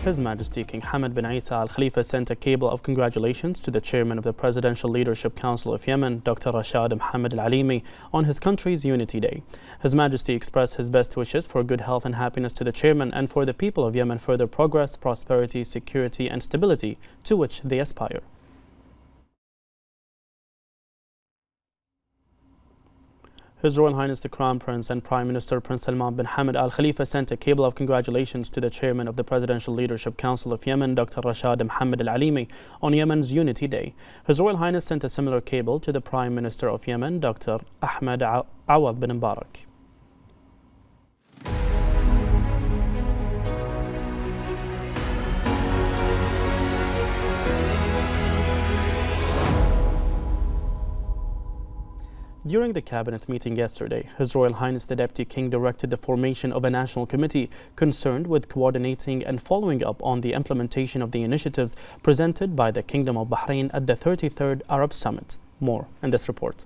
His Majesty King Hamad bin Isa Al Khalifa sent a cable of congratulations to the chairman of the Presidential Leadership Council of Yemen, Dr. Rashad Mohammed Al Alimi, on his country's Unity Day. His Majesty expressed his best wishes for good health and happiness to the chairman and for the people of Yemen further progress, prosperity, security and stability to which they aspire. His Royal Highness the Crown Prince and Prime Minister Prince Salman bin Hamad Al Khalifa sent a cable of congratulations to the chairman of the Presidential Leadership Council of Yemen, Dr. Rashad Mohammed Al Alimi, on Yemen's Unity Day. His Royal Highness sent a similar cable to the Prime Minister of Yemen, Dr. Ahmed Awad bin Mubarak. During the cabinet meeting yesterday, His Royal Highness the Deputy King directed the formation of a national committee concerned with coordinating and following up on the implementation of the initiatives presented by the Kingdom of Bahrain at the 33rd Arab Summit. More in this report.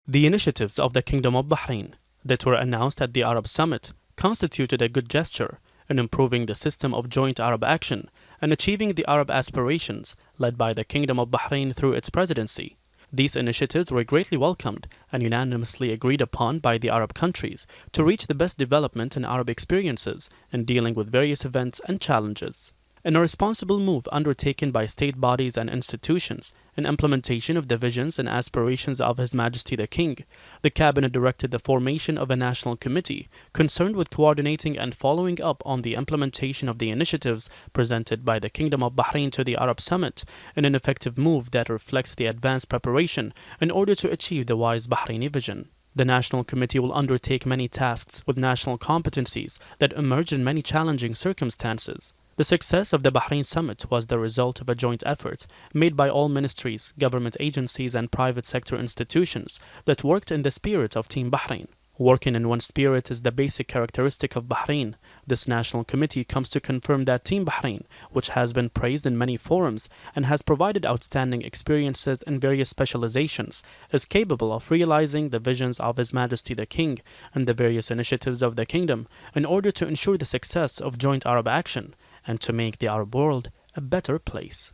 The initiatives of the Kingdom of Bahrain that were announced at the Arab Summit constituted a good gesture in improving the system of joint Arab action and achieving the Arab aspirations led by the Kingdom of Bahrain through its presidency. These initiatives were greatly welcomed and unanimously agreed upon by the Arab countries to reach the best development in Arab experiences in dealing with various events and challenges. In a responsible move undertaken by state bodies and institutions in implementation of the visions and aspirations of His Majesty the King, the Cabinet directed the formation of a national committee concerned with coordinating and following up on the implementation of the initiatives presented by the Kingdom of Bahrain to the Arab Summit in an effective move that reflects the advanced preparation in order to achieve the wise Bahraini vision. The National Committee will undertake many tasks with national competencies that emerge in many challenging circumstances. The success of the Bahrain Summit was the result of a joint effort made by all ministries, government agencies and private sector institutions that worked in the spirit of Team Bahrain. Working in one spirit is the basic characteristic of Bahrain. This national committee comes to confirm that Team Bahrain, which has been praised in many forums and has provided outstanding experiences in various specializations, is capable of realizing the visions of His Majesty the King and the various initiatives of the kingdom in order to ensure the success of joint Arab action and to make the Arab world a better place.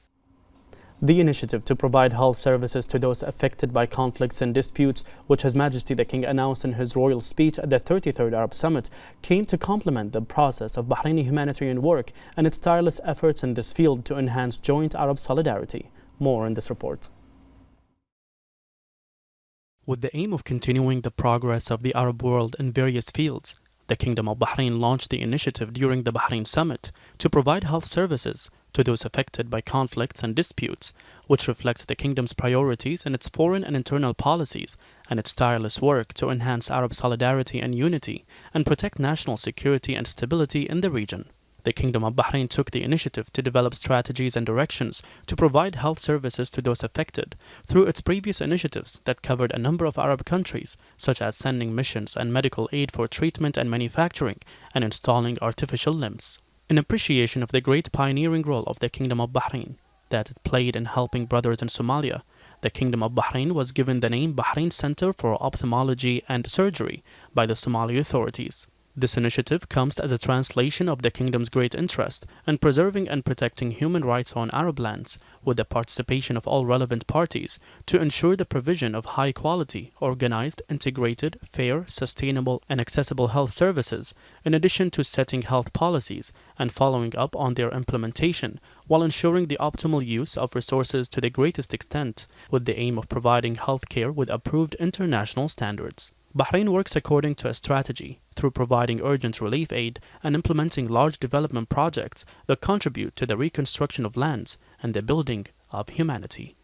The initiative to provide health services to those affected by conflicts and disputes, which His Majesty the King announced in his royal speech at the 33rd Arab Summit, came to complement the process of Bahraini humanitarian work and its tireless efforts in this field to enhance joint Arab solidarity. More in this report. With the aim of continuing the progress of the Arab world in various fields, the Kingdom of Bahrain launched the initiative during the Bahrain Summit to provide health services to those affected by conflicts and disputes, which reflects the Kingdom's priorities in its foreign and internal policies and its tireless work to enhance Arab solidarity and unity and protect national security and stability in the region. The Kingdom of Bahrain took the initiative to develop strategies and directions to provide health services to those affected through its previous initiatives that covered a number of Arab countries, such as sending missions and medical aid for treatment and manufacturing and installing artificial limbs. In appreciation of the great pioneering role of the Kingdom of Bahrain that it played in helping brothers in Somalia, the Kingdom of Bahrain was given the name Bahrain Center for Ophthalmology and Surgery by the Somali authorities. This initiative comes as a translation of the Kingdom's great interest in preserving and protecting human rights on Arab lands, with the participation of all relevant parties to ensure the provision of high-quality, organized, integrated, fair, sustainable, and accessible health services, in addition to setting health policies and following up on their implementation, while ensuring the optimal use of resources to the greatest extent, with the aim of providing health care with approved international standards. Bahrain works according to a strategy through providing urgent relief aid and implementing large development projects that contribute to the reconstruction of lands and the building of humanity.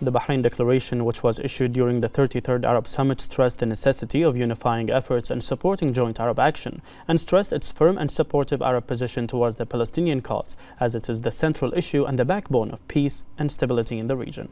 The Bahrain Declaration, which was issued during the 33rd Arab Summit, stressed the necessity of unifying efforts and supporting joint Arab action, and stressed its firm and supportive Arab position towards the Palestinian cause, as it is the central issue and the backbone of peace and stability in the region.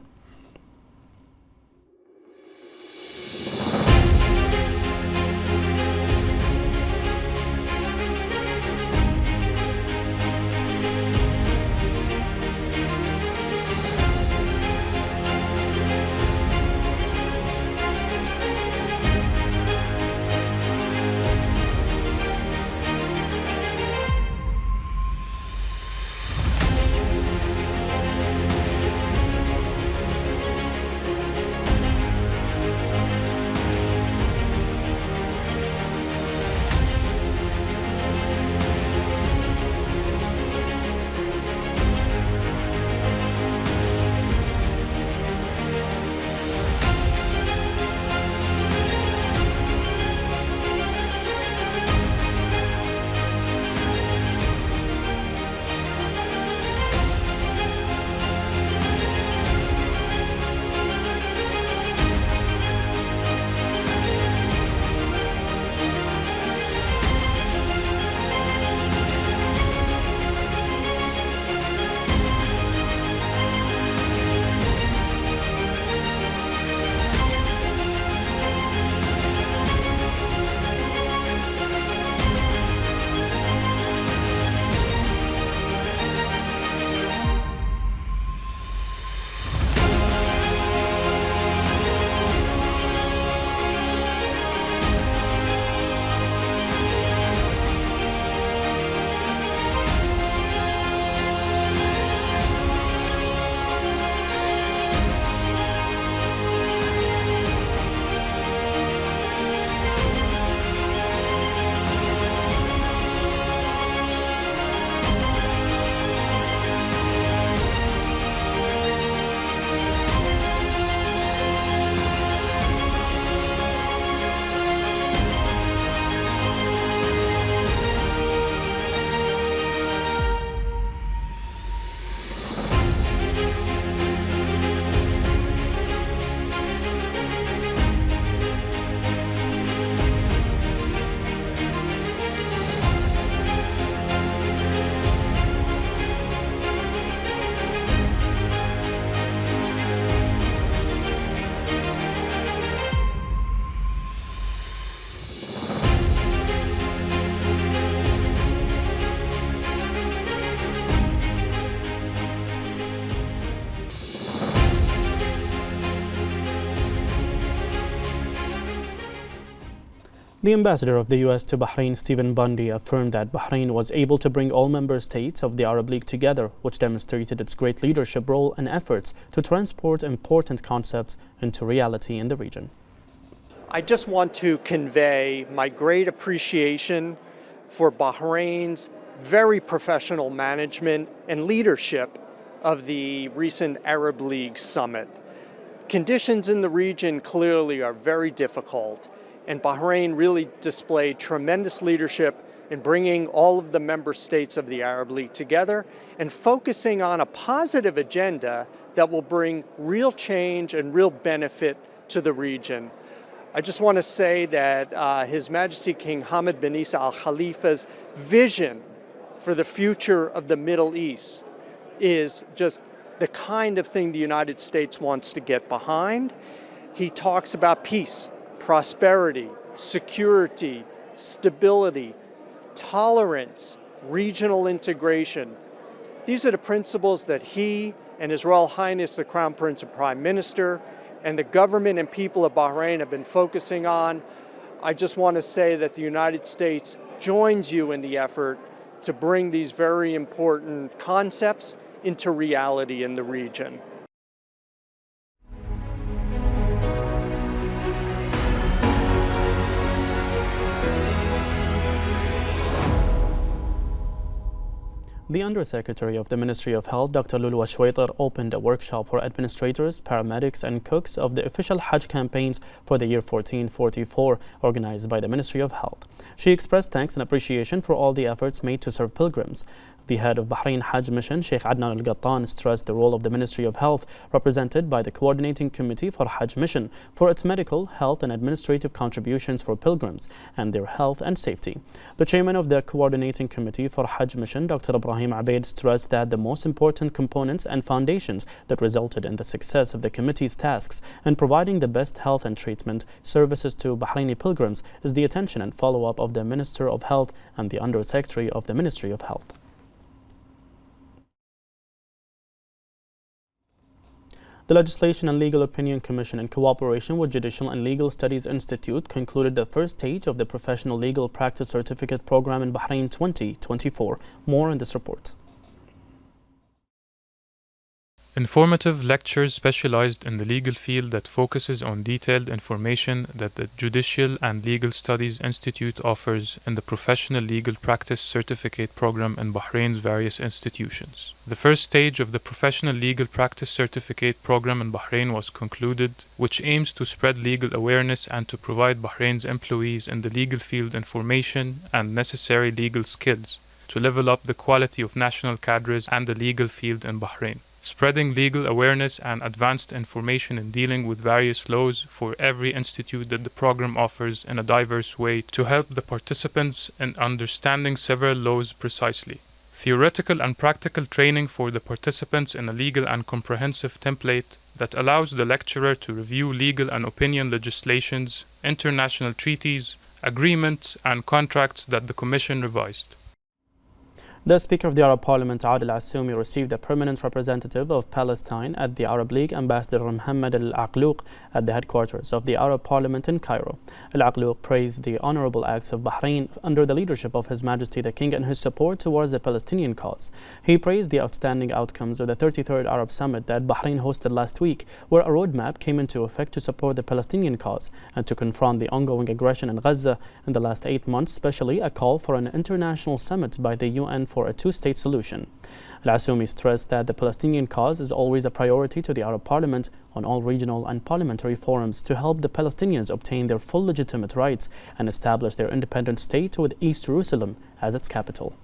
The ambassador of the U.S. to Bahrain, Stephen Bundy, affirmed that Bahrain was able to bring all member states of the Arab League together, which demonstrated its great leadership role and efforts to transport important concepts into reality in the region. I just want to convey my great appreciation for Bahrain's very professional management and leadership of the recent Arab League summit. Conditions in the region clearly are very difficult, and Bahrain really displayed tremendous leadership in bringing all of the member states of the Arab League together and focusing on a positive agenda that will bring real change and real benefit to the region. I just want to say that His Majesty King Hamad bin Isa Al Khalifa's vision for the future of the Middle East is just the kind of thing the United States wants to get behind. He talks about peace, prosperity, security, stability, tolerance, regional integration. These are the principles that he and His Royal Highness the Crown Prince and Prime Minister and the government and people of Bahrain have been focusing on. I just want to say that the United States joins you in the effort to bring these very important concepts into reality in the region. The Undersecretary of the Ministry of Health, Dr. Lulu Shwaitar, opened a workshop for administrators, paramedics and cooks of the official Hajj campaigns for the year 1444, organized by the Ministry of Health. She expressed thanks and appreciation for all the efforts made to serve pilgrims. The head of Bahrain Hajj Mission, Sheikh Adnan Al-Gattan, stressed the role of the Ministry of Health, represented by the Coordinating Committee for Hajj Mission, for its medical, health and administrative contributions for pilgrims and their health and safety. The chairman of the Coordinating Committee for Hajj Mission, Dr. Ibrahim Abeid, stressed that the most important components and foundations that resulted in the success of the committee's tasks in providing the best health and treatment services to Bahraini pilgrims is the attention and follow-up of the Minister of Health and the Undersecretary of the Ministry of Health. The Legislation and Legal Opinion Commission, in cooperation with Judicial and Legal Studies Institute, concluded the first stage of the Professional Legal Practice Certificate Program in Bahrain 2024. More in this report. Informative lectures specialized in the legal field that focuses on detailed information that the Judicial and Legal Studies Institute offers in the Professional Legal Practice Certificate Program in Bahrain's various institutions. The first stage of the Professional Legal Practice Certificate Program in Bahrain was concluded, which aims to spread legal awareness and to provide Bahrain's employees in the legal field information and necessary legal skills to level up the quality of national cadres and the legal field in Bahrain. Spreading legal awareness and advanced information in dealing with various laws for every institute that the program offers in a diverse way to help the participants in understanding several laws precisely. Theoretical and practical training for the participants in a legal and comprehensive template that allows the lecturer to review legal and opinion legislations, international treaties, agreements and contracts that the Commission revised. The Speaker of the Arab Parliament, Adil Assoumi, received a permanent representative of Palestine at the Arab League, Ambassador Mohammed Al-Aqlouq, at the headquarters of the Arab Parliament in Cairo. Al-Aqlouq praised the honorable acts of Bahrain under the leadership of His Majesty the King and his support towards the Palestinian cause. He praised the outstanding outcomes of the 33rd Arab Summit that Bahrain hosted last week, where a roadmap came into effect to support the Palestinian cause and to confront the ongoing aggression in Gaza in the last 8 months, especially a call for an international summit by the UN for a two-state solution. Al-Assoumi stressed that the Palestinian cause is always a priority to the Arab Parliament on all regional and parliamentary forums to help the Palestinians obtain their full legitimate rights and establish their independent state with East Jerusalem as its capital.